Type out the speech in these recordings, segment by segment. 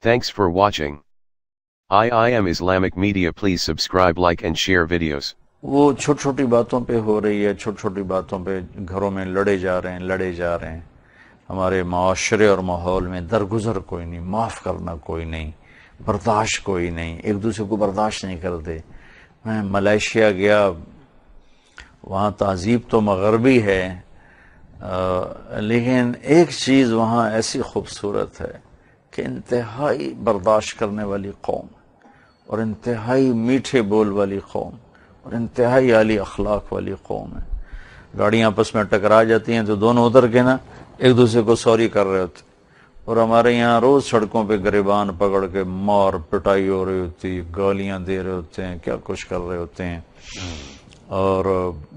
Thanks for watching. IIM Islamic Media. Please subscribe, like and share videos. وہ چھوٹی چھوٹی باتوں پہ ہو رہی ہے، چھوٹی چھوٹی باتوں پہ گھروں میں لڑے جا رہے ہیں ہمارے معاشرے اور ماحول میں درگزر کوئی نہیں، معاف کرنا کوئی نہیں، برداشت کوئی نہیں، ایک دوسرے کو برداشت نہیں کرتے۔ میں ملائیشیا گیا، وہاں تہذیب تو مغربی ہے، لیکن ایک چیز وہاں ایسی خوبصورت ہے کہ انتہائی برداشت کرنے والی قوم اور انتہائی میٹھے بول والی قوم اور انتہائی اعلی اخلاق والی قوم ہے۔ گاڑیاں آپس میں ٹکرا جاتی ہیں تو دونوں ادھر کے نا ایک دوسرے کو سوری کر رہے ہوتے، اور ہمارے یہاں روز سڑکوں پہ گریبان پکڑ کے مار پٹائی ہو رہی ہوتی، گالیاں دے رہے ہوتے ہیں، کیا کچھ کر رہے ہوتے ہیں۔ اور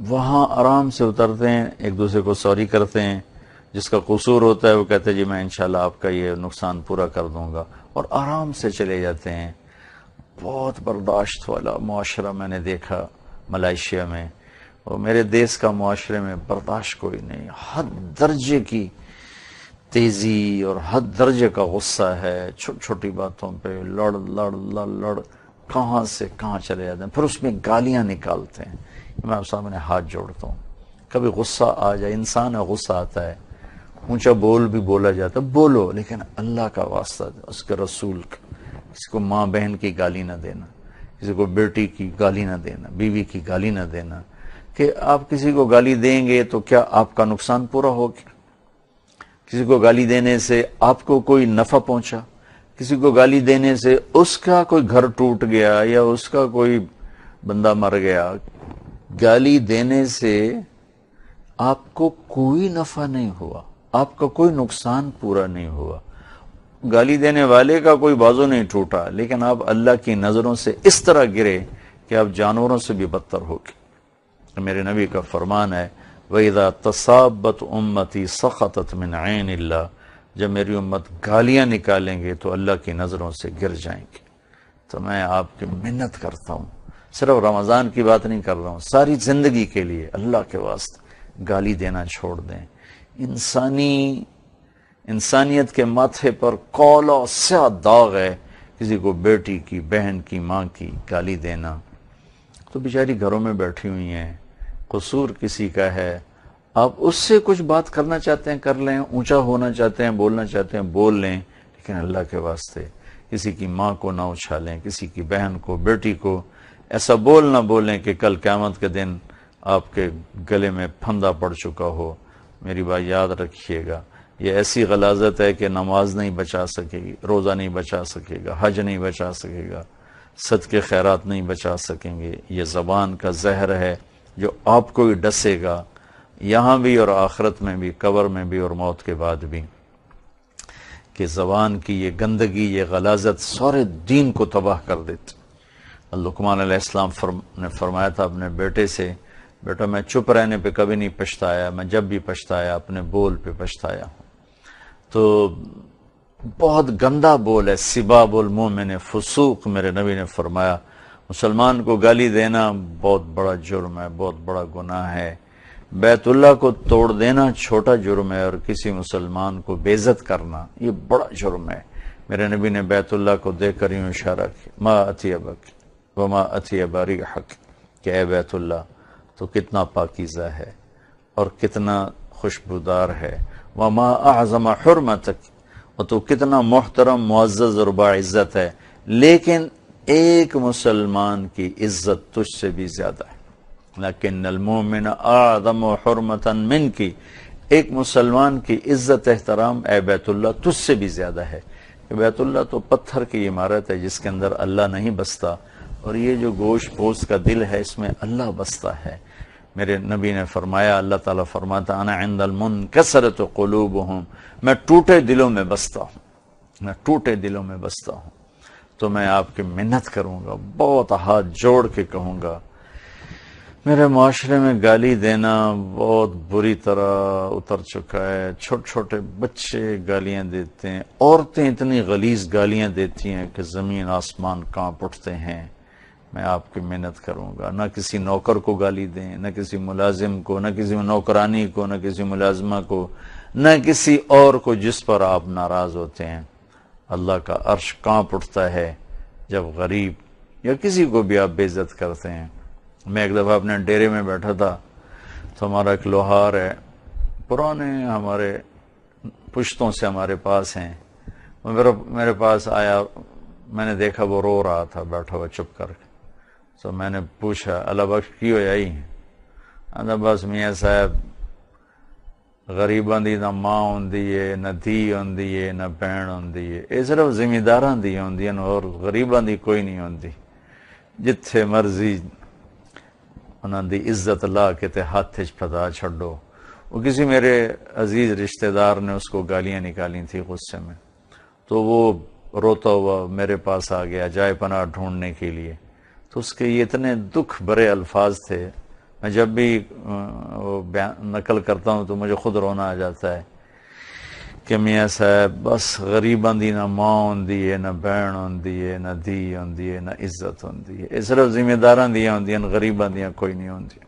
وہاں آرام سے اترتے ہیں، ایک دوسرے کو سوری کرتے ہیں، جس کا قصور ہوتا ہے وہ کہتے ہیں جی میں انشاءاللہ آپ کا یہ نقصان پورا کر دوں گا، اور آرام سے چلے جاتے ہیں۔ بہت برداشت والا معاشرہ میں نے دیکھا ملائیشیا میں، اور میرے دیس کا معاشرے میں برداشت کوئی نہیں، حد درجے کی تیزی اور حد درجے کا غصہ ہے، چھوٹی چھوٹی باتوں پہ لڑ لڑ لڑ لڑ کہاں سے کہاں چلے جاتے ہیں، پھر اس میں گالیاں نکالتے ہیں۔ میں آپ سامنے ہاتھ جوڑتا ہوں، کبھی غصہ آ جائے، انسان ہے غصہ آتا ہے، اونچا بول بھی بولا جاتا ہے، بولو، لیکن اللہ کا واسطہ اس کے رسول کا، کسی کو ماں بہن کی گالی نہ دینا، کسی کو بیٹی کی گالی نہ دینا، بیوی کی گالی نہ دینا، کہ آپ کسی کو گالی دیں گے تو کیا آپ کا نقصان پورا ہوگا؟ کسی کو گالی دینے سے آپ کو کوئی نفع پہنچا؟ کسی کو گالی دینے سے اس کا کوئی گھر ٹوٹ گیا یا اس کا کوئی بندہ مر گیا؟ گالی دینے سے آپ کو کوئی نفع نہیں ہوا، آپ کا کوئی نقصان پورا نہیں ہوا، گالی دینے والے کا کوئی بازو نہیں ٹوٹا، لیکن آپ اللہ کی نظروں سے اس طرح گرے کہ آپ جانوروں سے بھی بدتر ہو گئے۔ میرے نبی کا فرمان ہے وَإِذَا تَصَابَتْ أُمَّتِي سَقَطَتْ مِنْ عَيْنِ اللَّهِ، جب میری امت گالیاں نکالیں گے تو اللہ کی نظروں سے گر جائیں گے۔ تو میں آپ کی منت کرتا ہوں، صرف رمضان کی بات نہیں کر رہا ہوں، ساری زندگی کے لیے اللہ کے واسطے گالی دینا چھوڑ دیں۔ انسانیت کے ماتھے پر کالا سیاہ داغ ہے کسی کو بیٹی کی، بہن کی، ماں کی گالی دینا۔ تو بیچاری گھروں میں بیٹھی ہوئی ہیں، قصور کسی کا ہے، آپ اس سے کچھ بات کرنا چاہتے ہیں کر لیں، اونچا ہونا چاہتے ہیں بولنا چاہتے ہیں بول لیں، لیکن اللہ کے واسطے کسی کی ماں کو نہ اچھالیں، کسی کی بہن کو، بیٹی کو ایسا بول نہ بولیں کہ کل قیامت کے دن آپ کے گلے میں پھندا پڑ چکا ہو۔ میری بات یاد رکھیے گا، یہ ایسی غلاظت ہے کہ نماز نہیں بچا سکے گی، روزہ نہیں بچا سکے گا، حج نہیں بچا سکے گا، صدقے خیرات نہیں بچا سکیں گے۔ یہ زبان کا زہر ہے جو آپ کو ہی ڈسے گا، یہاں بھی اور آخرت میں بھی، قبر میں بھی اور موت کے بعد بھی، کہ زبان کی یہ گندگی، یہ غلاظت سارے دین کو تباہ کر دیتی۔ لقمان علیہ السلام نے فرمایا تھا اپنے بیٹے سے، بیٹا میں چپ رہنے پہ کبھی نہیں پچھتایا، میں جب بھی پچھتایا اپنے بول پہ پچھتایا ہوں۔ تو بہت گندا بول ہے، سباب المومن فسوق، میرے نبی نے فرمایا مسلمان کو گالی دینا بہت بڑا جرم ہے، بہت بڑا گناہ ہے۔ بیت اللہ کو توڑ دینا چھوٹا جرم ہے، اور کسی مسلمان کو بے عزت کرنا یہ بڑا جرم ہے۔ میرے نبی نے بیت اللہ کو دیکھ کر یوں اشارہ کیا، ما اطیبک وما اطیب ریحک، کہ اے بیت اللہ تو کتنا پاکیزہ ہے اور کتنا خوشبودار ہے، وما اعظم حرمتک، اور تو کتنا محترم، معزز اور باعزت ہے، لیکن ایک مسلمان کی عزت تجھ سے بھی زیادہ ہے۔ لیکن المومن اعظم حرمتا من کی، ایک مسلمان کی عزت احترام اے بیت اللہ تجھ سے بھی زیادہ ہے۔ کہ بیت اللہ تو پتھر کی عمارت ہے جس کے اندر اللہ نہیں بستا، اور یہ جو گوشت پوست کا دل ہے اس میں اللہ بستا ہے۔ میرے نبی نے فرمایا، اللہ تعالیٰ فرماتا انا عند المنکسرۃ قلوبہم، میں ٹوٹے دلوں میں بستا ہوں، میں ٹوٹے دلوں میں بستا ہوں۔ تو میں آپ کی منت کروں گا، بہت ہاتھ جوڑ کے کہوں گا، میرے معاشرے میں گالی دینا بہت بری طرح اتر چکا ہے۔ چھوٹے چھوٹے بچے گالیاں دیتے ہیں، عورتیں اتنی غلیظ گالیاں دیتی ہیں کہ زمین آسمان کانپ اٹھتے ہیں۔ میں آپ کی محنت کروں گا، نہ کسی نوکر کو گالی دیں، نہ کسی ملازم کو، نہ کسی نوکرانی کو، نہ کسی ملازمہ کو، نہ کسی اور کو جس پر آپ ناراض ہوتے ہیں۔ اللہ کا عرش کانپ اٹھتا ہے جب غریب یا کسی کو بھی آپ بے عزت کرتے ہیں۔ میں ایک دفعہ اپنے ڈیرے میں بیٹھا تھا تو ہمارا ایک لوہار ہے، پرانے ہمارے پشتوں سے ہمارے پاس ہیں، وہ میرے پاس آیا، میں نے دیکھا وہ رو رہا تھا بیٹھا ہوا چپ کر کے، تو میں نے پوچھا اللہ بخش کی ہو جائی؟ بس میاں صاحب غریباں دی نہ ماں ہوندی ہے، نہ دھی ہوندی ہے، نہ بہن ہوندی ہے، یہ صرف زمینداراں دی ہوندی ہیں اور غریباں دی کوئی نہیں ہوندی، جتھے مرضی انہاں دی عزت لا کے تے ہاتھ وچ پھدا چھڈو۔ وہ کسی میرے عزیز رشتہ دار نے اس کو گالیاں نکالی تھی غصے میں، تو وہ روتا ہوا میرے پاس آ گیا جائے پناہ ڈھونڈنے کے لیے، تو اس کے یہ اتنے دکھ بھرے الفاظ تھے، میں جب بھی نقل کرتا ہوں تو مجھے خود رونا آ جاتا ہے کہ میاں صاحب بس غریباں دی نہ ماں ہوندی ہے، نہ بہن ہوندی ہے، نہ دھی ہوندی ہے، نہ عزت ہوندی ہے، یہ صرف ذمہ داراں دیاں ہوندیاں، غریباں دیاں کوئی نہیں ہوندی۔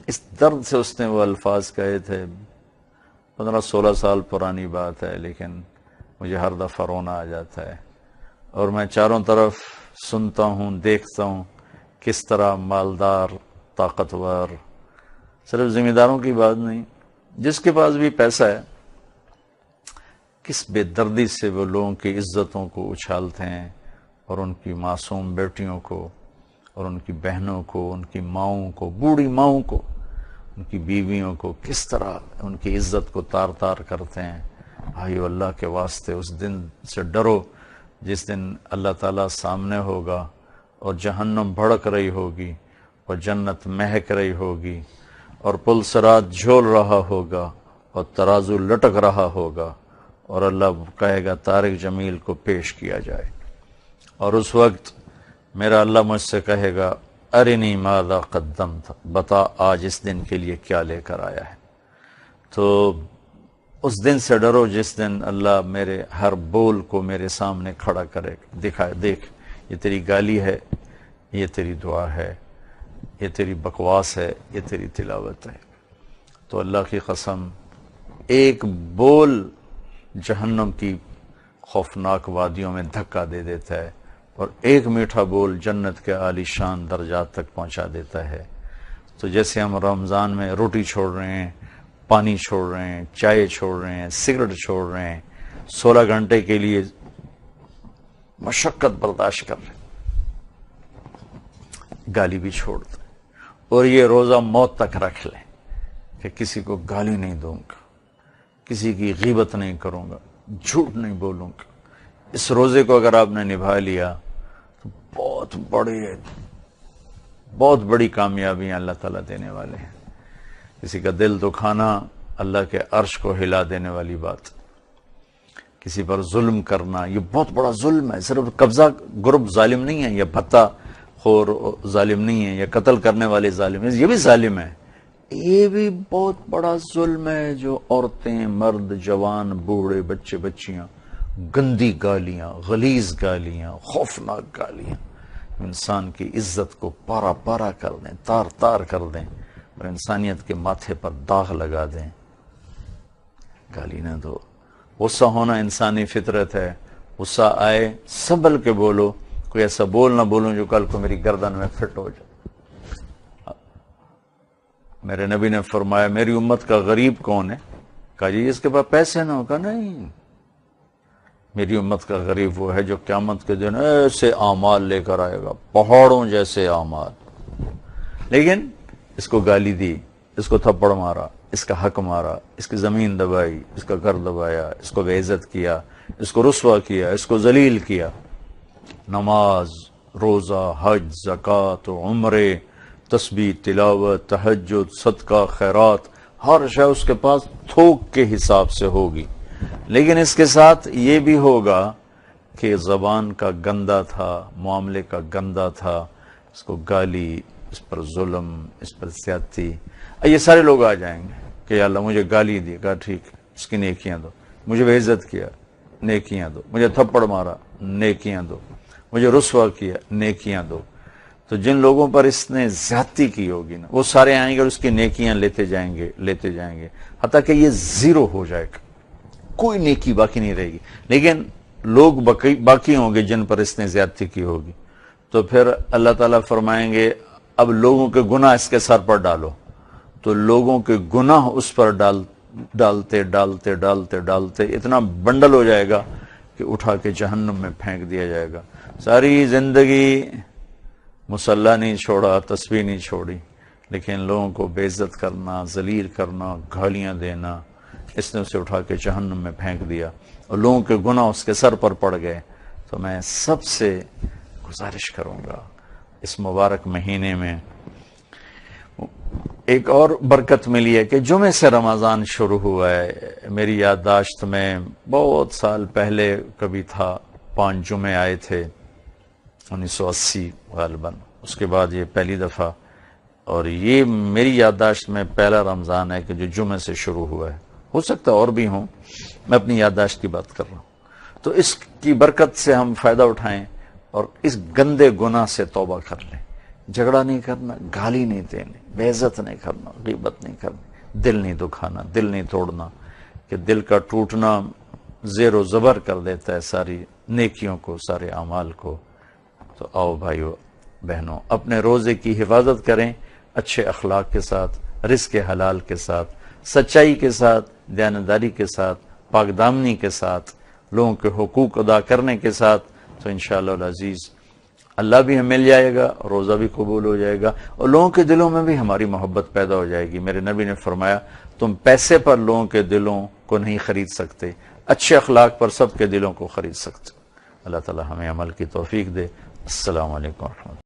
اس درد سے اس نے وہ الفاظ کہے تھے، 15-16 سال پرانی بات ہے، لیکن مجھے ہر دفعہ رونا آ جاتا ہے، اور میں چاروں طرف سنتا ہوں، دیکھتا ہوں کس طرح مالدار، طاقتور، صرف ذمہ داروں کی بات نہیں، جس کے پاس بھی پیسہ ہے، کس بے دردی سے وہ لوگوں کی عزتوں کو اچھالتے ہیں، اور ان کی معصوم بیٹیوں کو، اور ان کی بہنوں کو، ان کی ماؤں کو، بوڑھی ماؤں کو، ان کی بیویوں کو کس طرح ان کی عزت کو تار تار کرتے ہیں۔ بھائیو اللہ کے واسطے اس دن سے ڈرو جس دن اللہ تعالیٰ سامنے ہوگا اور جہنم بھڑک رہی ہوگی اور جنت مہک رہی ہوگی اور پل صراط جھول رہا ہوگا اور ترازو لٹک رہا ہوگا، اور اللہ کہے گا طارق جمیل کو پیش کیا جائے، اور اس وقت میرا اللہ مجھ سے کہے گا ارنی ماذا قدمت، بتا آج اس دن کے لیے کیا لے کر آیا ہے۔ تو اس دن سے ڈرو جس دن اللہ میرے ہر بول کو میرے سامنے کھڑا کرے، دکھائے دیکھ یہ تیری گالی ہے، یہ تیری دعا ہے، یہ تیری بکواس ہے، یہ تیری تلاوت ہے۔ تو اللہ کی قسم ایک بول جہنم کی خوفناک وادیوں میں دھکا دے دیتا ہے، اور ایک میٹھا بول جنت کے عالی شان درجات تک پہنچا دیتا ہے۔ تو جیسے ہم رمضان میں روٹی چھوڑ رہے ہیں، پانی چھوڑ رہے ہیں، چائے چھوڑ رہے ہیں، سگریٹ چھوڑ رہے ہیں، 16 گھنٹے کے لیے مشقت برداشت کر رہے ہیں، گالی بھی چھوڑ دیں، اور یہ روزہ موت تک رکھ لیں کہ کسی کو گالی نہیں دوں گا، کسی کی غیبت نہیں کروں گا، جھوٹ نہیں بولوں گا۔ اس روزے کو اگر آپ نے نبھا لیا تو بہت بڑی کامیابیاں اللہ تعالیٰ دینے والے ہیں۔ کسی کا دل دکھانا اللہ کے عرش کو ہلا دینے والی بات، کسی پر ظلم کرنا یہ بہت بڑا ظلم ہے، صرف قبضہ گروپ ظالم نہیں ہے، یا بھتہ خور ظالم نہیں ہے، یا قتل کرنے والے ظالم ہیں، یہ بھی ظالم ہے، یہ بھی بہت بڑا ظلم ہے جو عورتیں، مرد، جوان، بوڑھے، بچے، بچیاں گندی گالیاں، غلیظ گالیاں، خوفناک گالیاں انسان کی عزت کو پارا پارا کر دیں، تار تار کر دیں، اور انسانیت کے ماتھے پر داغ لگا دیں۔ گالی نہ دو۔ غصہ ہونا انسانی فطرت ہے، غصہ آئے سنبھل کے بولو، کوئی ایسا بول نہ بولوں جو کل کو میری گردن میں فٹ ہو جائے۔ میرے نبی نے فرمایا میری امت کا غریب کون ہے؟ کہا جی اس کے پاس پیسے نہ ہو، کہا نہیں، میری امت کا غریب وہ ہے جو قیامت کے دن ایسے اعمال لے کر آئے گا، پہاڑوں جیسے اعمال، لیکن اس کو گالی دی، اس کو تھپڑ مارا، اس کا حق مارا، اس کی زمین دبائی، اس کا گھر دبایا، اس کو بے عزت کیا، اس کو رسوا کیا، اس کو ذلیل کیا۔ نماز، روزہ، حج، زکوٰۃ، عمرے، تسبیح، تلاوت، تہجد، صدقہ، خیرات، ہر شے اس کے پاس تھوک کے حساب سے ہوگی، لیکن اس کے ساتھ یہ بھی ہوگا کہ زبان کا گندا تھا، معاملے کا گندا تھا، اس کو گالی، اس پر ظلم، اس پر زیادتی۔ یہ سارے لوگ آ جائیں گے کہ یا اللہ مجھے گالی دی، کہا ٹھیک ہے اس کی نیکیاں دو، مجھے بے عزت کیا، نیکیاں دو، مجھے تھپڑ مارا، نیکیاں دو، مجھے رسوا کیا، نیکیاں دو۔ تو جن لوگوں پر اس نے زیادتی کی ہوگی نا، وہ سارے آئیں گے اور اس کی نیکیاں لیتے جائیں گے، حتیٰ کہ یہ زیرو ہو جائے گا، کوئی نیکی باقی نہیں رہے گی۔ لیکن لوگ باقی ہوں گے جن پر اس نے زیادتی کی ہوگی، تو پھر اللہ تعالیٰ فرمائیں گے اب لوگوں کے گناہ اس کے سر پر ڈالو، تو لوگوں کے گناہ اس پر ڈالتے ڈالتے ڈالتے ڈالتے اتنا بنڈل ہو جائے گا کہ اٹھا کے جہنم میں پھینک دیا جائے گا۔ ساری زندگی مصلی نہیں چھوڑا، تسبیح نہیں چھوڑی، لیکن لوگوں کو بے عزت کرنا، ذلیل کرنا، گالیاں دینا، اس نے اسے اٹھا کے جہنم میں پھینک دیا اور لوگوں کے گناہ اس کے سر پر پڑ گئے۔ تو میں سب سے گزارش کروں گا اس مبارک مہینے میں ایک اور برکت ملی ہے کہ جمعے سے رمضان شروع ہوا ہے۔ میری یادداشت میں بہت سال پہلے کبھی تھا، 5 جمعے آئے تھے 1980 غالباً، اس کے بعد یہ پہلی دفعہ، اور یہ میری یادداشت میں پہلا رمضان ہے کہ جو جمعے سے شروع ہوا ہے، ہو سکتا اور بھی ہوں، میں اپنی یادداشت کی بات کر رہا ہوں۔ تو اس کی برکت سے ہم فائدہ اٹھائیں اور اس گندے گناہ سے توبہ کر لیں۔ جھگڑا نہیں کرنا، گالی نہیں دینی، بے عزت نہیں کرنا، غیبت نہیں کرنی، دل نہیں دکھانا، دل نہیں توڑنا، کہ دل کا ٹوٹنا زیر و زبر کر دیتا ہے ساری نیکیوں کو، سارے اعمال کو۔ تو آؤ بھائیو بہنوں، اپنے روزے کی حفاظت کریں، اچھے اخلاق کے ساتھ، رزق حلال کے ساتھ، سچائی کے ساتھ، دیانتداری کے ساتھ، پاک دامنی کے ساتھ، لوگوں کے حقوق ادا کرنے کے ساتھ، تو انشاءاللہ العزیز اللہ بھی ہمیں مل جائے گا، روزہ بھی قبول ہو جائے گا، اور لوگوں کے دلوں میں بھی ہماری محبت پیدا ہو جائے گی۔ میرے نبی نے فرمایا تم پیسے پر لوگوں کے دلوں کو نہیں خرید سکتے، اچھے اخلاق پر سب کے دلوں کو خرید سکتے۔ اللہ تعالی ہمیں عمل کی توفیق دے۔ السلام علیکم ورحمۃ اللہ۔